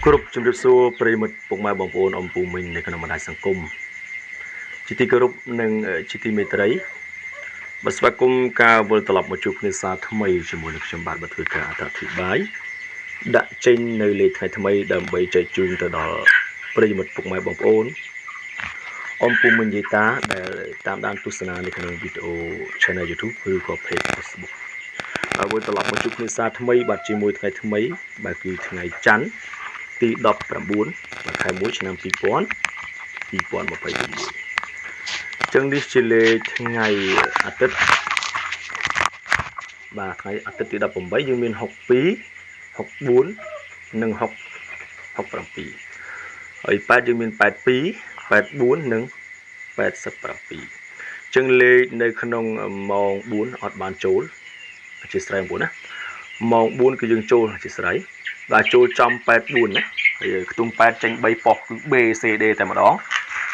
គ្រប់ជំរាបសួរប្រិយមិត្តពុកម៉ែបងប្អូនអំពូមិញនៅក្នុងបណ្ដាញសង្គមជាទីគោរពនិងជាទីមេត្រីបាទស្វាគមន៍ការវិលត្រឡប់មកជួបគ្នាសារថ្មីជាមួយនឹងខ្ញុំបាទបើធ្វើការអត្ថាធិប្បាយដាក់ចេញនៅលេខថ្ងៃថ្មីដើម្បីចែកជូនទៅដល់ប្រិយមិត្តពុកម៉ែបងប្អូនអំពូមិញយាយតាដែលតាមដានទស្សនានៅក្នុងវីដេអូ Channel YouTube ឬក៏ Page Facebook ហើយវិលត្រឡប់មកជួបគ្នាសារថ្មីបាទជាមួយថ្ងៃថ្មីបាទគឺថ្ងៃច័ន្ទទី19ខែ1ឆ្នាំ2021ចឹងនេះជាលេខថ្ងៃអាទិត្យបាទថ្ងៃអាទិត្យទី18យើងមាន62 64និង67ហើយ8យើងមាន82 84និង87ចឹងលេខនៅក្នុងម៉ោង4អត់បានចូលអធិស្ឋាន9ណាម៉ោង4គឺយើងចូលអធិស្ឋានបាទចូលចំ84ណាហើយខ្ទង់8ចេញ3ប៉ុសគឺ BCD តែម្ដង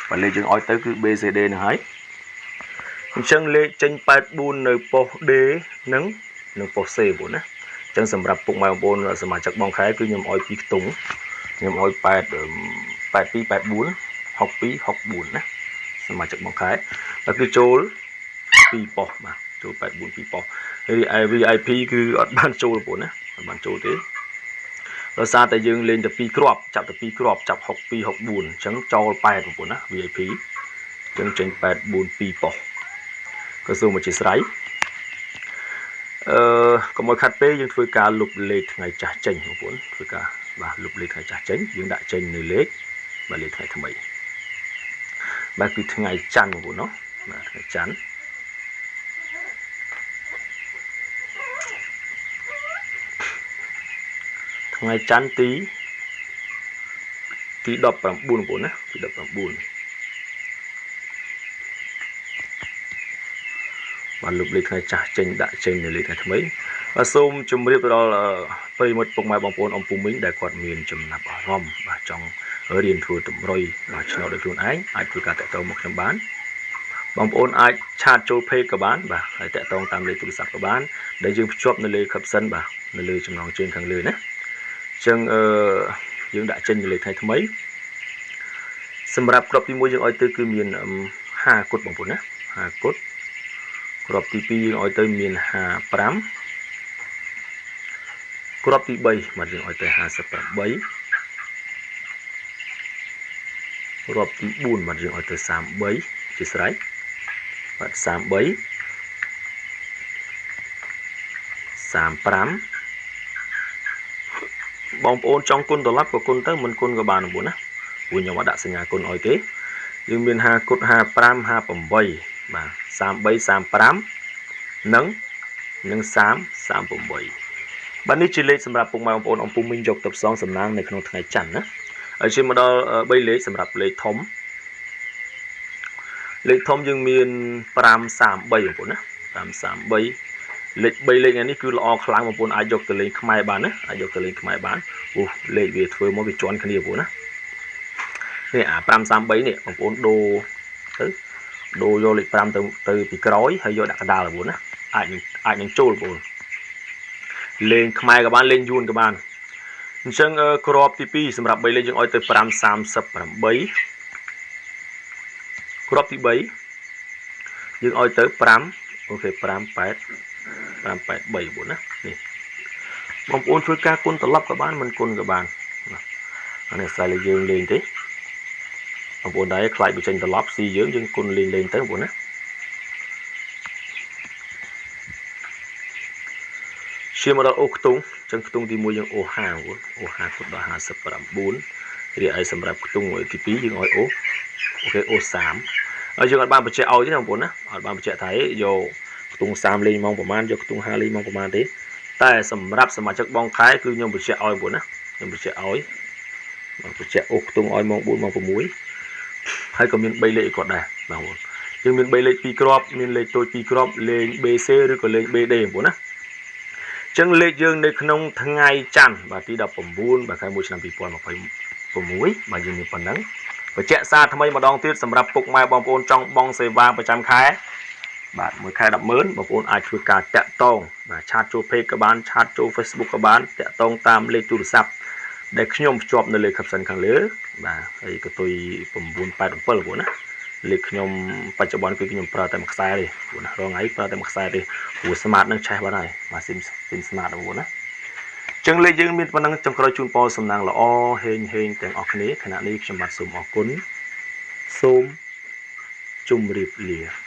បាទលេខយើងឲ្យទៅគឺ BCD នឹងហើយអញ្ចឹងលេខចេញ84នៅប៉ុស D និងប៉ុស C បងណាអញ្ចឹងសម្រាប់ពុកម៉ែបងប្អូនសមាជិកបងខែគឺខ្ញុំឲ្យ2ខ្ទង់ខ្ញុំឲ្យ82 84 62 64ណាសមាជិកបងខែតែគឺចូល2ប៉ុសបាទចូល84 2ប៉ុសហើយ VIP គឺអត់បានចូលបងណាអត់បានចូលទេដោយសារតែយើងលេងតែ2គ្រាប់ចាប់តែ2គ្រាប់ចាប់62 64អញ្ចឹងចូល8បងប្អូនណា VIP អញ្ចឹងចេញ84 2ប៉ុសក៏សូមអធិស្ឋានកុំឲ្យខាត់ពេកយើងធ្វើការលុបលេខថ្ងៃចាស់ចេញបងប្អូនធ្វើការបាទលុបលេខថ្ងៃចាស់ចេញយើងដាក់ចេញនៅលេខបាទលេខថ្ងៃថ្មីបាទគឺថ្ងៃច័ន្ទបងប្អូនណាបាទថ្ងៃច័ន្ទថ្ងៃច័ន្ទទី19បងប្អូនណាទី19បានលុបលេខថ្ងៃចាស់ចេញដាក់ចេញនៅលេខថ្ងៃថ្មីបាទសូមជម្រាបទៅដល់ប្រិយមិត្តពុកម៉ែបងប្អូនអំពូមិញដែលគាត់មានចំណាប់អារម្មណ៍បាទចង់រៀនធ្វើតម្រុយបាទឆ្នោតដោយខ្លួនឯងអាចធ្វើការតាក់ទងមកខ្ញុំបានបងប្អូនអាចឆាតចូល Page ក៏បានបាទហើយតាក់ទងតាមលេខទូរស័ព្ទក៏បានដែលយើងភ្ជាប់នៅលើ caption បាទនៅលើចំណងជើងខាងលើណាអញ្ចឹងយើងដាក់ចេញនៅលេខថ្ងៃថ្មីសម្រាប់គ្រាប់ទី1យើងឲ្យទៅគឺមាន50គុតបងប្អូនណា50គុតគ្រាប់ទី2យើងឲ្យទៅមាន55គ្រាប់ទី3បាទយើងឲ្យទៅ58គ្រាប់ទី4បាទយើងឲ្យទៅ33ជាស្រេចបាទ33 35បងប្អូនចង់គុណត្រឡប់ក៏គុណទៅមិនគុណក៏បានបងប្អូនណាព្រោះខ្ញុំអត់ដាក់សញ្ញាគុណឲ្យទេយើងមាន50គុត55 58បាទ33 35និង30 38បាទនេះជាលេខសម្រាប់ពុកម៉ែបងប្អូនអំពូមិញយកទៅផ្សងសំណាងនៅក្នុងថ្ងៃច័ន្ទណាហើយជាមកដល់3លេខសម្រាប់លេខធំយើងមាន533បងប្អូនណា533លេខ3លេខនេះគឺល្អខ្លាំងបងប្អូនអាចយកទៅលេងខ្មែរបានណាអាចយកទៅលេងខ្មែរបានព្រោះលេខវាធ្វើមកវាជាន់គ្នាបងប្អូនណានេះអា533នេះបងប្អូនដូរយកលេខ5ទៅពីក្រោយហើយយកដាក់កណ្ដាលបងប្អូនណាអាចនឹងចូលបងប្អូនលេងខ្មែរក៏បានលេងយួនក៏បានអញ្ចឹងគ្រាប់ទី2សម្រាប់3លេខយើងឲ្យទៅ538គ្រាប់ទី3យើងឲ្យទៅ5អូខេ583បងប្អូនណានេះបងប្អូនធ្វើការគុណត្រឡប់ក៏បានមិនគុណក៏បានអានេះស្អីលើយើងលេងទេបងប្អូនដែរខ្លាចបញ្ចេញត្រឡប់ស៊ីយើងគុណលេងទៅបងប្អូនណាជាមកដល់អូខ្ទង់អញ្ចឹងខ្ទង់ទី1យើងអូ50បងប្អូនអូ50គុតដល់59រីឯសម្រាប់ខ្ទង់ទី2យើងឲ្យអូខេអូ30ហើយយើងអត់បានបញ្ជាក់ឲ្យទេបងប្អូនណាអត់បានបញ្ជាក់ថាយកខ្ទង់30លេងម៉ោងប្រហែលយកខ្ទង់50លេងម៉ោងប្រហែលទេតែសម្រាប់សមាជិកបងខែគឺខ្ញុំបញ្ជាក់ឲ្យបងប្អូនណាខ្ញុំបញ្ជាក់ឲ្យបញ្ជាក់អូខ្ទង់ឲ្យម៉ោង4ម៉ោង6ហើយក៏មាន3លេខគាត់ដែរបងប្អូនយើងមាន3លេខ2គ្រាប់មានលេខតូច2គ្រាប់លេង BC ឬក៏លេង BD បងប្អូនណាចឹងលេខយើងនៅក្នុងថ្ងៃច័ន្ទបាទទី19បាទខែ1ឆ្នាំ2026បាទយើងមានប៉ុណ្ណឹងបញ្ជាក់សារថ្មីម្ដងទៀតសម្រាប់ពុកម៉ែបងប្អូនចង់បង់សេវាប្រចាំខែបាទមួយខែ 100000 បងប្អូនអាចធ្វើការតាក់ទងបាទឆាតចូល Page ក៏បានឆាតចូល Facebook ក៏បានតាក់ទងតាមលេខទូរស័ព្ទ ដែលខ្ញុំភ្ជាប់នៅលើ caption ខាងលើបាទហើយក៏ទុយ987បងណាលេខខ្ញុំបច្ចុប្បន្នគឺខ្ញុំប្រើតែមួយខ្សែទេបងណារងថ្ងៃប្រើតែមួយខ្សែទេព្រោះ smart នឹងឆេះបាត់ហើយបាទ SIM smart បងណាចឹងលេខយើងមានប៉ុណ្ណឹងចុងក្រោយជូនពរសំណាងល្អហេងទាំងអស់គ្នាខណៈនេះខ្ញុំបាទសូមអរគុណសូមជម្រាបលា